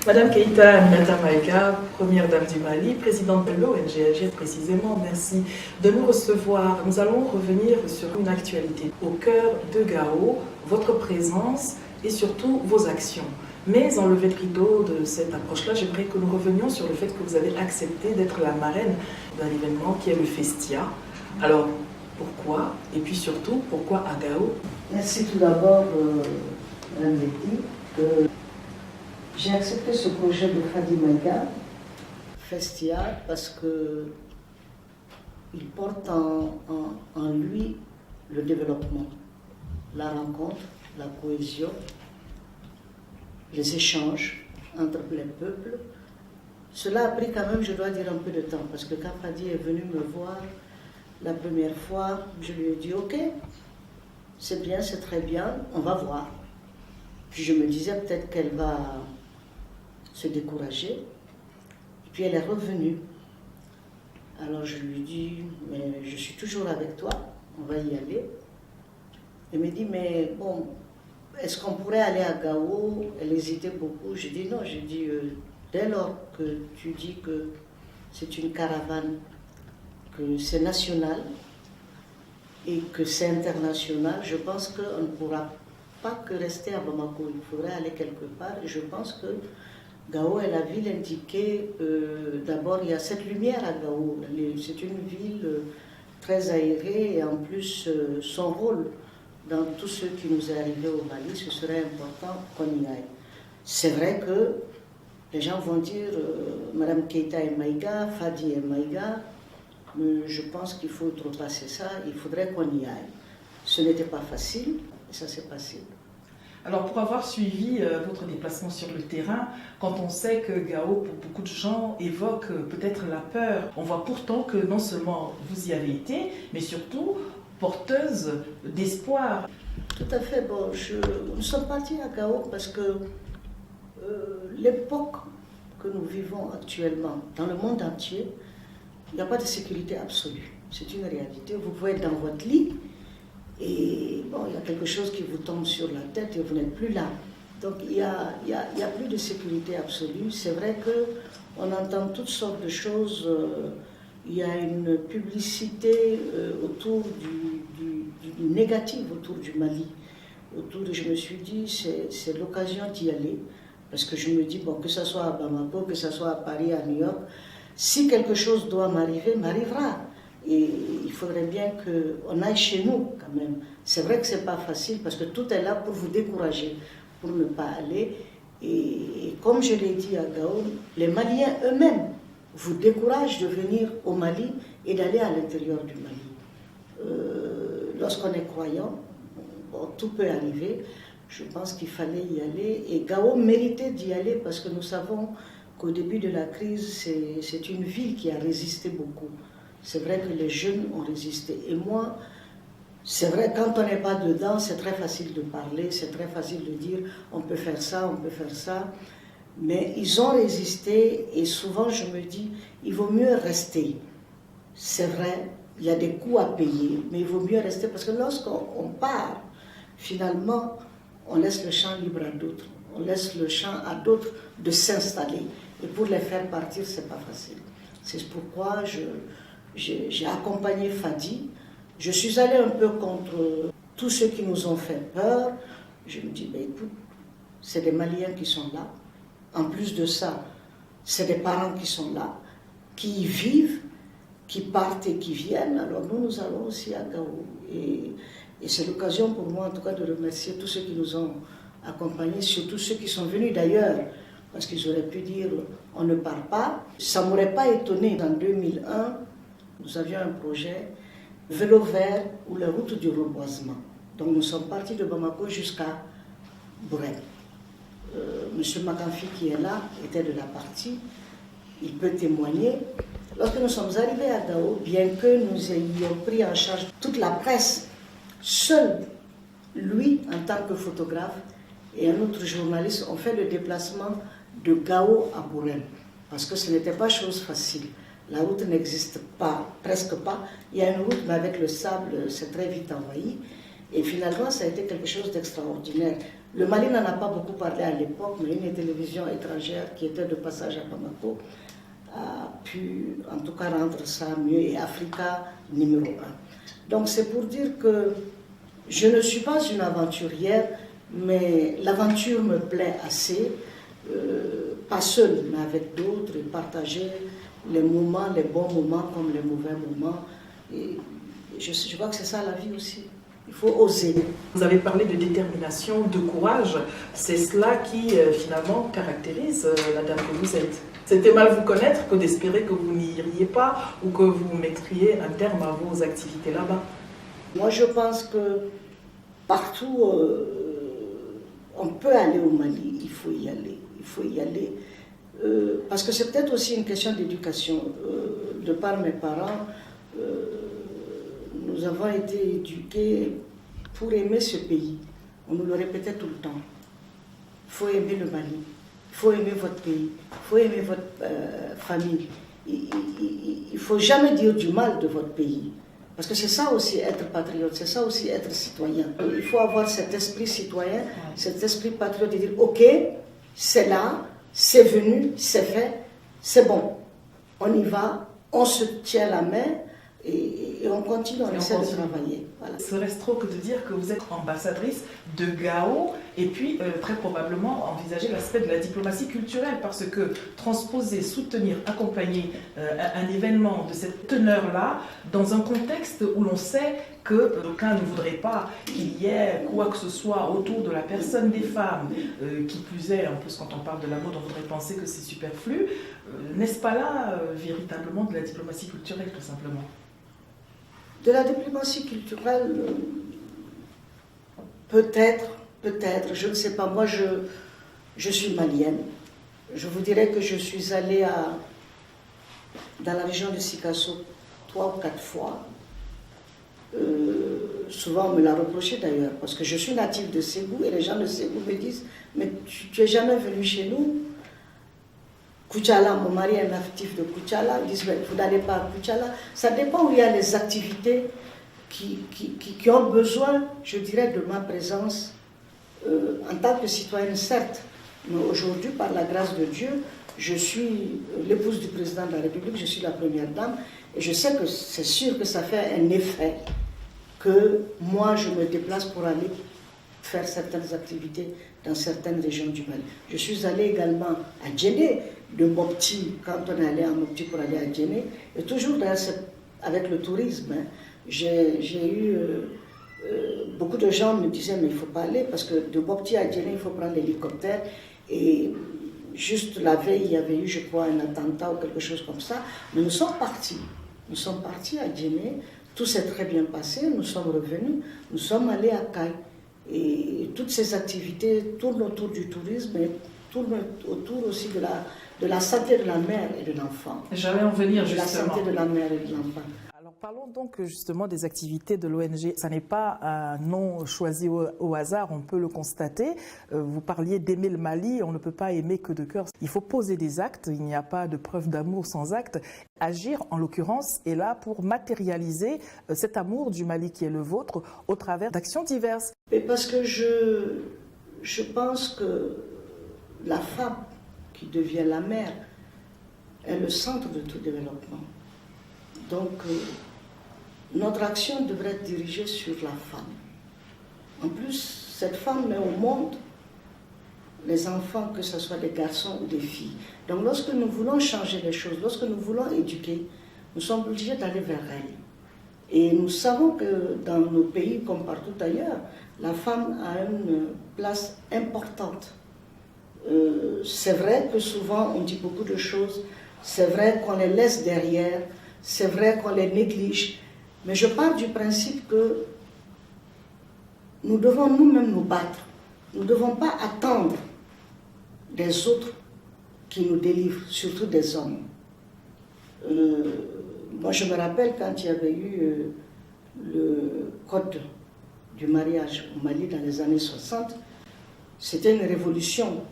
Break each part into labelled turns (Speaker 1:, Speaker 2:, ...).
Speaker 1: Madame Keïta Aminata Maïga, première dame du Mali, présidente de l'ONG précisément, merci de nous recevoir. Nous allons revenir sur une actualité au cœur de Gao, votre présence et surtout vos actions. Mais en levée de rideau de cette approche-là, j'aimerais que nous revenions sur le fait que vous avez accepté d'être la marraine d'un événement qui est le Festia. Alors, pourquoi? Et puis surtout, pourquoi à Gao?
Speaker 2: Merci tout d'abord, Mme Betty, j'ai accepté ce projet de Fadi Maïga, Festia, parce que il porte en lui le développement, la rencontre, la cohésion, les échanges entre les peuples. Cela a pris quand même, je dois dire, un peu de temps, parce que quand Fadi est venu me voir la première fois, je lui ai dit « Ok, c'est bien, c'est très bien, on va voir ». Puis je me disais peut-être qu'elle va se décourager. Et puis elle est revenue. Alors je lui dis, mais je suis toujours avec toi, on va y aller. Elle me dit, mais bon, est-ce qu'on pourrait aller à Gao? Elle hésitait beaucoup. J'ai dit non, j'ai dit, dès lors que tu dis que c'est une caravane, que c'est national et que c'est international, je pense qu'on ne pourra pas que rester à Bamako. Il faudrait aller quelque part. Et je pense que Gao est la ville indiquée. D'abord, il y a cette lumière à Gao. C'est une ville très aérée et en plus, son rôle dans tout ce qui nous est arrivé au Mali, ce serait important qu'on y aille. C'est vrai que les gens vont dire Madame Keïta et Maïga, Fadi et Maïga, mais je pense qu'il faut outrepasser ça, il faudrait qu'on y aille. Ce n'était pas facile, et ça s'est passé.
Speaker 1: Alors pour avoir suivi votre déplacement sur le terrain, quand on sait que Gao, pour beaucoup de gens, évoque peut-être la peur, on voit pourtant que non seulement vous y avez été, mais surtout porteuse d'espoir.
Speaker 2: Tout à fait. Bon, nous sommes partis à Gao parce que l'époque que nous vivons actuellement, dans le monde entier, il n'y a pas de sécurité absolue. C'est une réalité. Vous pouvez être dans votre lit, et bon, il y a quelque chose qui vous tombe sur la tête et vous n'êtes plus là. Donc il y a plus de sécurité absolue. C'est vrai qu'on entend toutes sortes de choses. Il y a une publicité autour du négatif autour du Mali. Je me suis dit, c'est l'occasion d'y aller. Parce que je me dis, bon, que ce soit à Bamako, que ce soit à Paris, à New York, si quelque chose doit m'arriver, m'arrivera. Et il faudrait bien qu'on aille chez nous quand même. C'est vrai que ce n'est pas facile parce que tout est là pour vous décourager, pour ne pas aller. Et comme je l'ai dit à Gao, les Maliens eux-mêmes vous découragent de venir au Mali et d'aller à l'intérieur du Mali. Lorsqu'on est croyant, bon, tout peut arriver. Je pense qu'il fallait y aller. Et Gao méritait d'y aller parce que nous savons qu'au début de la crise, c'est une ville qui a résisté beaucoup. C'est vrai que les jeunes ont résisté. Et moi, c'est vrai, quand on n'est pas dedans, c'est très facile de parler, c'est très facile de dire on peut faire ça, on peut faire ça. Mais ils ont résisté et souvent je me dis, il vaut mieux rester. C'est vrai, il y a des coûts à payer, mais il vaut mieux rester parce que lorsqu'on part, finalement, on laisse le champ libre à d'autres. On laisse le champ à d'autres de s'installer. Et pour les faire partir, c'est pas facile. C'est pourquoi j'ai accompagné Fadi. Je suis allée un peu contre tous ceux qui nous ont fait peur. Je me dis, ben écoute, c'est des Maliens qui sont là. En plus de ça, c'est des parents qui sont là, qui y vivent, qui partent et qui viennent. Alors nous allons aussi à Gao. Et c'est l'occasion pour moi, en tout cas, de remercier tous ceux qui nous ont accompagnés, surtout ceux qui sont venus d'ailleurs, parce qu'ils auraient pu dire, on ne part pas. Ça ne m'aurait pas étonné. En 2001, nous avions un projet vélo vert ou la route du reboisement. Donc nous sommes partis de Bamako jusqu'à Bourem. Monsieur Makanfi qui est là était de la partie, il peut témoigner. Lorsque nous sommes arrivés à Gao, bien que nous ayons pris en charge toute la presse, seul lui en tant que photographe et un autre journaliste ont fait le déplacement de Gao à Bourem parce que ce n'était pas chose facile. La route n'existe pas, presque presque pas. Il y a une route, mais avec le sable, c'est très vite envahi. Et finalement, ça a été quelque chose d'extraordinaire. Le Mali n'en a pas beaucoup parlé à l'époque, mais une télévision étrangère qui était de passage à Bamako a pu, en tout cas, rendre ça mieux. Et Africa, numéro 1. Donc, c'est pour dire que je ne suis pas une aventurière, mais l'aventure me plaît assez. Pas seule, mais avec d'autres, et partager les moments, les bons moments comme les mauvais moments. Et je crois que c'est ça la vie aussi. Il faut oser.
Speaker 1: Vous avez parlé de détermination, de courage. C'est cela qui finalement caractérise la dame que vous êtes. C'était mal vous connaître que d'espérer que vous n'iriez pas ou que vous mettriez un terme à vos activités là-bas.
Speaker 2: Moi, je pense que partout, on peut aller au Mali. Il faut y aller. Il faut y aller. Parce que c'est peut-être aussi une question d'éducation. De par mes parents, nous avons été éduqués pour aimer ce pays. On nous le répétait tout le temps. Il faut aimer le Mali. Il faut aimer votre pays. Il faut aimer votre famille. Il ne faut jamais dire du mal de votre pays. Parce que c'est ça aussi être patriote, c'est ça aussi être citoyen. Il faut avoir cet esprit citoyen, cet esprit patriote de dire ok, c'est là, c'est venu, c'est fait, c'est bon. On y va, on se tient la main et on continue, on essaie de travailler. Voilà.
Speaker 1: Serait-ce trop que de dire que vous êtes ambassadrice de Gao et puis très probablement envisager l'aspect de la diplomatie culturelle parce que transposer, soutenir, accompagner un événement de cette teneur-là dans un contexte où l'on sait que d'aucuns ne voudraient pas qu'il y ait quoi que ce soit autour de la personne des femmes, qui plus est, en plus quand on parle de la mode, on voudrait penser que c'est superflu. N'est-ce pas là véritablement de la diplomatie culturelle tout simplement?
Speaker 2: De la diplomatie culturelle, peut-être, je ne sais pas. Moi, je suis malienne. Je vous dirais que je suis allée dans la région de Sikasso 3 ou 4 fois. Souvent, on me l'a reproché d'ailleurs, parce que je suis native de Ségou et les gens de Ségou me disent « Mais tu n'es jamais venu chez nous ?» Koutiala, mon mari est natif de Koutiala, ils disent « Vous n'allez pas à Koutiala ?» Ça dépend où il y a les activités qui ont besoin, je dirais, de ma présence en tant que citoyenne, certes. Mais aujourd'hui, par la grâce de Dieu, je suis l'épouse du président de la République, je suis la première dame, et je sais que c'est sûr que ça fait un effet que moi, je me déplace pour aller faire certaines activités dans certaines régions du Mali. Je suis allée également à Djenné, de Mopti, quand on est allé à Mopti pour aller à Djenné, et toujours avec le tourisme. Hein, j'ai eu... beaucoup de gens me disaient, mais il ne faut pas aller, parce que de Mopti à Djenné, il faut prendre l'hélicoptère, et juste la veille, il y avait eu, je crois, un attentat ou quelque chose comme ça, mais nous sommes partis. Nous sommes partis à Djenné, tout s'est très bien passé, nous sommes revenus, nous sommes allés à Caille. Et toutes ces activités tournent autour du tourisme et tournent autour aussi de la santé de la mère et de l'enfant.
Speaker 1: J'allais en venir justement.
Speaker 2: De la santé de la mère et de l'enfant.
Speaker 1: Alors parlons donc justement des activités de l'ONG. Ça n'est pas un nom choisi au hasard, on peut le constater. Vous parliez d'aimer le Mali, on ne peut pas aimer que de cœur. Il faut poser des actes, il n'y a pas de preuve d'amour sans acte. Agir, en l'occurrence, est là pour matérialiser cet amour du Mali qui est le vôtre au travers d'actions diverses.
Speaker 2: Et parce que je pense que la femme qui devient la mère est le centre de tout développement. Donc, notre action devrait être dirigée sur la femme. En plus, cette femme met au monde les enfants, que ce soit des garçons ou des filles. Donc, lorsque nous voulons changer les choses, lorsque nous voulons éduquer, nous sommes obligés d'aller vers elle. Et nous savons que dans nos pays, comme partout ailleurs, la femme a une place importante. C'est vrai que souvent on dit beaucoup de choses, c'est vrai qu'on les laisse derrière, c'est vrai qu'on les néglige, mais je pars du principe que nous devons nous-mêmes nous battre. Nous ne devons pas attendre des autres qui nous délivrent, surtout des hommes. Moi je me rappelle quand il y avait eu le code du mariage au Mali dans les années 60, c'était une révolution.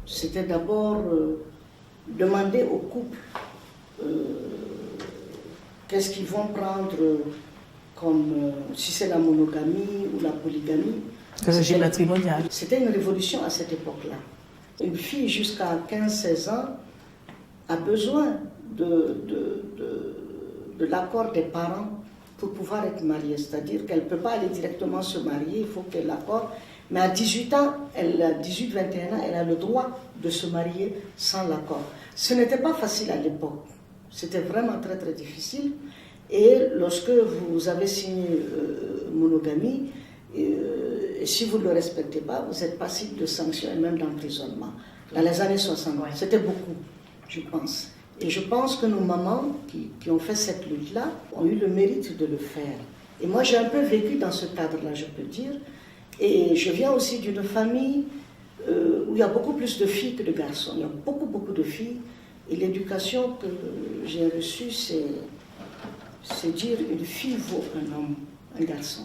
Speaker 2: C'était d'abord demander aux couples qu'est-ce qu'ils vont prendre comme si c'est la monogamie ou la polygamie.
Speaker 1: Le régime matrimonial.
Speaker 2: C'était une révolution à cette époque-là. Une fille jusqu'à 15-16 ans a besoin de l'accord des parents pour pouvoir être mariée. C'est-à-dire qu'elle ne peut pas aller directement se marier, il faut qu'elle l'accorde. Mais à 18 ans, 18-21 ans, elle a le droit de se marier sans l'accord. Ce n'était pas facile à l'époque. C'était vraiment très très difficile. Et lorsque vous avez signé monogamie, et si vous ne le respectez pas, vous êtes passible de sanctions et même d'emprisonnement. Dans les années 60, c'était beaucoup, je pense. Et je pense que nos mamans qui ont fait cette lutte-là ont eu le mérite de le faire. Et moi, j'ai un peu vécu dans ce cadre-là, je peux dire. Et je viens aussi d'une famille où il y a beaucoup plus de filles que de garçons. Il y a beaucoup, beaucoup de filles. Et l'éducation que j'ai reçue, c'est dire une fille vaut un homme, un garçon.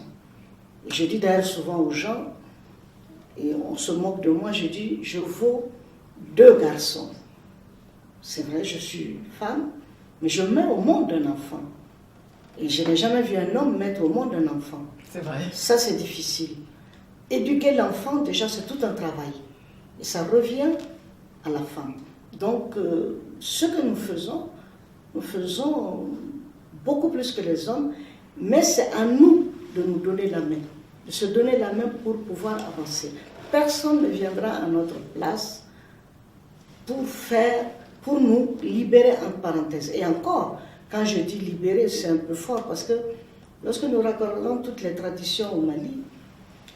Speaker 2: Et je dis d'ailleurs souvent aux gens, et on se moque de moi, je dis, je vaux 2 garçons. C'est vrai, je suis femme, mais je mets au monde un enfant. Et je n'ai jamais vu un homme mettre au monde un enfant.
Speaker 1: C'est vrai.
Speaker 2: Ça, c'est difficile. Éduquer l'enfant, déjà, c'est tout un travail. Et ça revient à la femme. Donc, ce que nous faisons beaucoup plus que les hommes, mais c'est à nous de nous donner la main, de se donner la main pour pouvoir avancer. Personne ne viendra à notre place pour nous libérer entre parenthèses. Et encore, quand je dis libérer, c'est un peu fort parce que lorsque nous regardons toutes les traditions au Mali,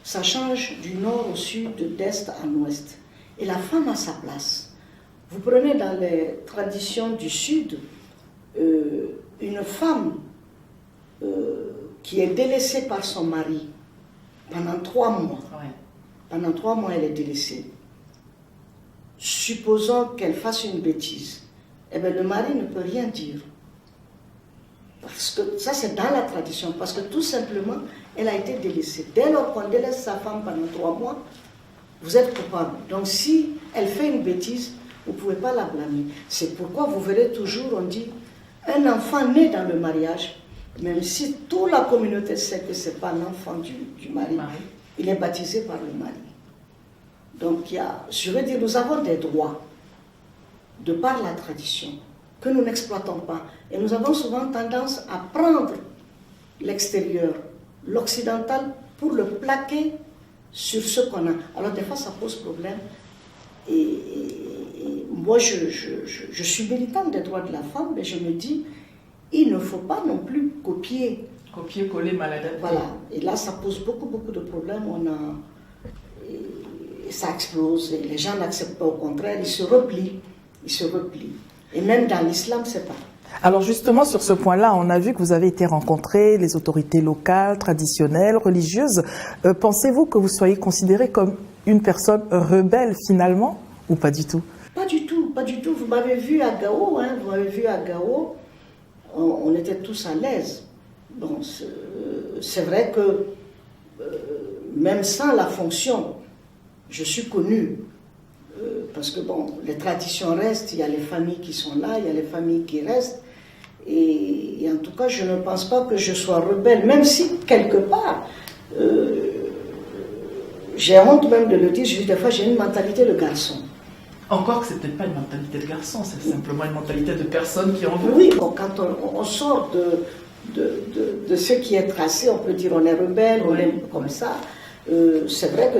Speaker 2: ça change du nord au sud, d'est à l'ouest. Et la femme a sa place. Vous prenez dans les traditions du sud, une femme qui est délaissée par son mari pendant 3 mois.
Speaker 1: Ouais.
Speaker 2: Pendant 3 mois, elle est délaissée. Supposons qu'elle fasse une bêtise. Eh bien, le mari ne peut rien dire. Parce que ça, c'est dans la tradition. Parce que tout simplement, elle a été délaissée. Dès lors qu'on délaisse sa femme pendant 3 mois, vous êtes coupable. Donc, si elle fait une bêtise, vous ne pouvez pas la blâmer. C'est pourquoi vous verrez toujours, on dit, un enfant né dans le mariage, même si toute la communauté sait que ce n'est pas l'enfant du mari, il est baptisé par le mari. Donc, je veux dire, nous avons des droits de par la tradition que nous n'exploitons pas. Et nous avons souvent tendance à prendre l'extérieur, l'occidental, pour le plaquer sur ce qu'on a. Alors, des fois, ça pose problème. Et moi, je suis militante des droits de la femme, mais je me dis, il ne faut pas non plus copier.
Speaker 1: Copier-coller mal adapté.
Speaker 2: Voilà. Et là, ça pose beaucoup, beaucoup de problèmes. Et ça explose. Et les gens n'acceptent pas, au contraire, ils se replient. Ils se replient. Et même dans l'islam, c'est pas.
Speaker 1: Alors justement, sur ce point-là, on a vu que vous avez été rencontrer les autorités locales, traditionnelles, religieuses. Pensez-vous que vous soyez considérée comme une personne rebelle finalement, ou pas du tout?
Speaker 2: Pas du tout, pas du tout. Vous m'avez vu à Gao, hein, vous m'avez vu à Gao, on était tous à l'aise. Bon, c'est vrai que même sans la fonction, je suis connue. Parce que bon, les traditions restent, il y a les familles qui sont là, il y a les familles qui restent. Et en tout cas, je ne pense pas que je sois rebelle, même si quelque part, j'ai honte même de le dire, je dis des fois, j'ai une mentalité de garçon.
Speaker 1: Encore que ce n'est peut-être pas une mentalité de garçon, c'est simplement une mentalité de personne qui en veut.
Speaker 2: Oui, bon, quand on sort de ce qui est tracé, on peut dire on est rebelle, on est comme ça. C'est vrai que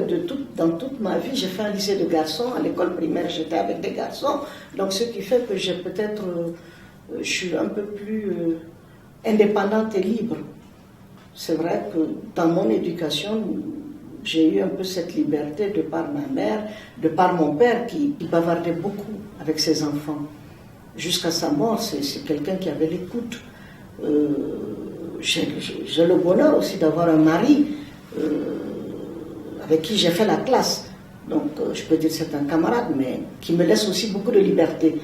Speaker 2: dans toute ma vie, j'ai fait un lycée de garçons. À l'école primaire, j'étais avec des garçons. Donc, ce qui fait que j'ai peut-être, je suis un peu plus indépendante et libre. C'est vrai que dans mon éducation, j'ai eu un peu cette liberté de par ma mère, de par mon père qui bavardait beaucoup avec ses enfants. Jusqu'à sa mort, c'est quelqu'un qui avait l'écoute. J'ai le bonheur aussi d'avoir un mari avec qui j'ai fait la classe. Donc, je peux dire que c'est un camarade, mais qui me laisse aussi beaucoup de liberté.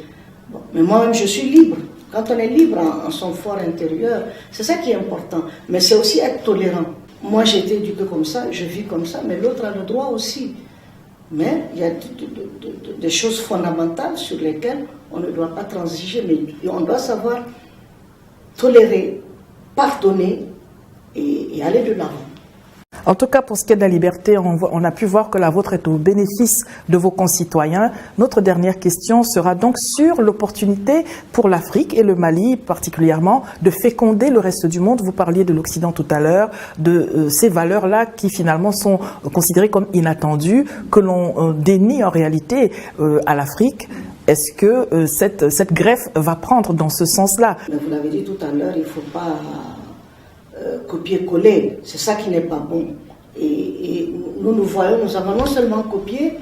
Speaker 2: Bon, mais moi-même, je suis libre. Quand on est libre en son fort intérieur, c'est ça qui est important. Mais c'est aussi être tolérant. Moi, j'ai été éduquée comme ça, je vis comme ça, mais l'autre a le droit aussi. Mais il y a des choses fondamentales sur lesquelles on ne doit pas transiger, mais on doit savoir tolérer, pardonner et aller de l'avant.
Speaker 1: En tout cas, pour ce qui est de la liberté, on a pu voir que la vôtre est au bénéfice de vos concitoyens. Notre dernière question sera donc sur l'opportunité pour l'Afrique et le Mali particulièrement de féconder le reste du monde. Vous parliez de l'Occident tout à l'heure, de ces valeurs-là qui finalement sont considérées comme inattendues, que l'on dénie en réalité à l'Afrique. Est-ce que cette greffe va prendre dans ce sens-là?
Speaker 2: Vous l'avez dit tout à l'heure, il ne faut pas copier-coller, c'est ça qui n'est pas bon. Et nous voyons, nous avons non seulement copié,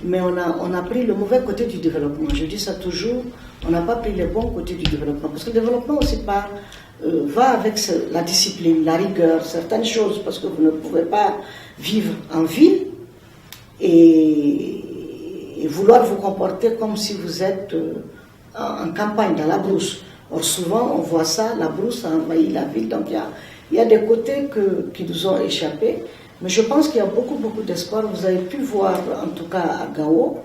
Speaker 2: mais on a pris le mauvais côté du développement. Je dis ça toujours, on n'a pas pris les bons côtés du développement. Parce que le développement aussi va avec la discipline, la rigueur, certaines choses, parce que vous ne pouvez pas vivre en ville et vouloir vous comporter comme si vous êtes en campagne, dans la brousse. Or souvent, on voit ça, la brousse a envahi la ville, donc il y a des côtés qui nous ont échappé, mais je pense qu'il y a beaucoup d'espoir. Vous avez pu voir, en tout cas à Gao,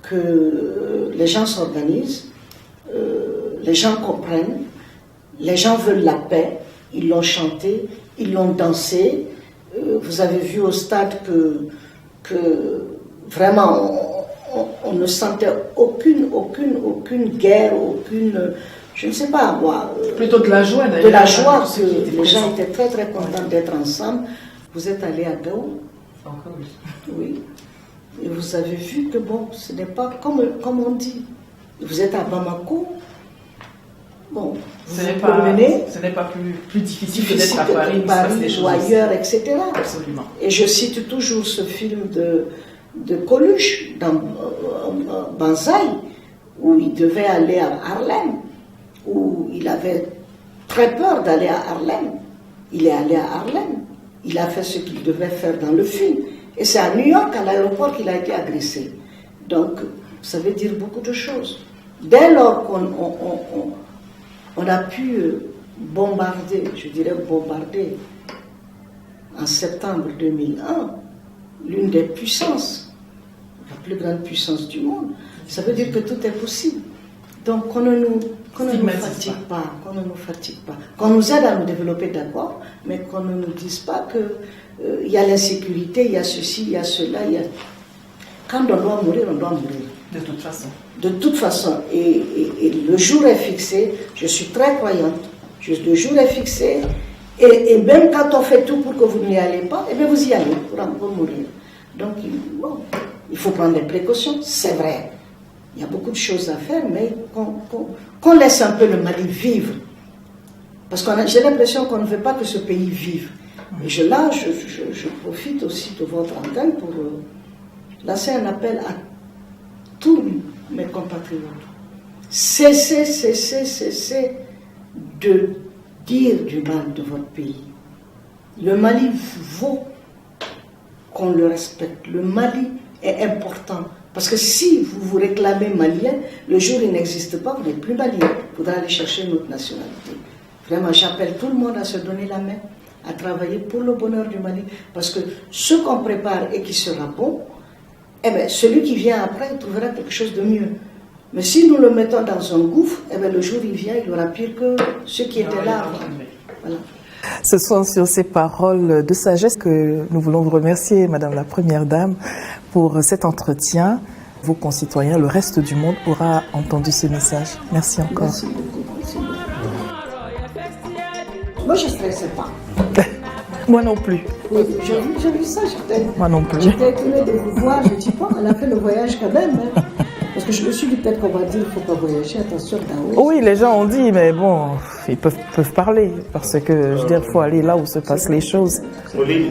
Speaker 2: que les gens s'organisent, les gens comprennent, les gens veulent la paix, ils l'ont chanté, ils l'ont dansé. Vous avez vu au stade que vraiment on ne sentait aucune guerre, je ne sais pas moi.
Speaker 1: Plutôt de la joie d'ailleurs.
Speaker 2: De la joie, que les gens étaient très contents d'être ensemble. Vous êtes allé à Gao.
Speaker 1: Encore oui.
Speaker 2: Oui. Et vous avez vu que bon, ce n'est pas comme on dit. Vous êtes à Bamako. Bon,
Speaker 1: ce n'est pas plus difficile que d'être à Paris
Speaker 2: ou ailleurs, etc.
Speaker 1: Absolument.
Speaker 2: Et je cite toujours ce film de Coluche dans Banzai, où il devait aller à Harlem, où il avait très peur d'aller à Harlem. Il est allé à Harlem. Il a fait ce qu'il devait faire dans le film. Et c'est à New York, à l'aéroport, qu'il a été agressé. Donc, ça veut dire beaucoup de choses. Dès lors qu'on a pu bombarder, en septembre 2001, l'une des puissances, la plus grande puissance du monde, ça veut dire que tout est possible. Donc qu'on ne nous fatigue pas, qu'on nous aide à nous développer, d'accord, mais qu'on ne nous dise pas qu'il y a l'insécurité, il y a ceci, il y a cela, Quand on doit mourir, on doit mourir.
Speaker 1: De toute façon.
Speaker 2: De toute façon. Et le jour est fixé, je suis très croyante, le jour est fixé, et même quand on fait tout pour que vous n'y allez pas, eh bien vous y allez pour mourir. Donc, il faut prendre des précautions, c'est vrai. Il y a beaucoup de choses à faire, mais qu'on laisse un peu le Mali vivre. Parce que j'ai l'impression qu'on ne veut pas que ce pays vive. Et je profite aussi de votre antenne pour lancer un appel à tous mes compatriotes. Cessez de dire du mal de votre pays. Le Mali vaut qu'on le respecte. Le Mali est important. Parce que si vous vous réclamez malien, le jour où il n'existe pas, vous n'êtes plus malien. Il faudra aller chercher notre nationalité. Vraiment, j'appelle tout le monde à se donner la main, à travailler pour le bonheur du Mali. Parce que ce qu'on prépare et qui sera bon, eh bien, celui qui vient après, il trouvera quelque chose de mieux. Mais si nous le mettons dans un gouffre, eh bien, le jour où il vient, il aura pire que ceux qui étaient là avant. Voilà.
Speaker 1: Ce sont sur ces paroles de sagesse que nous voulons vous remercier, Madame la Première Dame, pour cet entretien. Vos concitoyens, le reste du monde aura entendu ce message. Merci encore.
Speaker 2: Merci beaucoup. Moi, je ne stressais pas.
Speaker 1: Moi non plus.
Speaker 2: Oui, j'ai vu ça,
Speaker 1: Moi non plus.
Speaker 2: J'étais étonnée de vous voir. Je dis, bon, elle a fait le voyage quand même. Hein. Parce que je me suis dit, peut-être qu'on va dire, il ne faut pas voyager, attention, Gao.
Speaker 1: Oui, les gens ont dit, mais bon, ils peuvent parler. Parce que, je veux dire, il faut aller là où se passent les choses. Oui.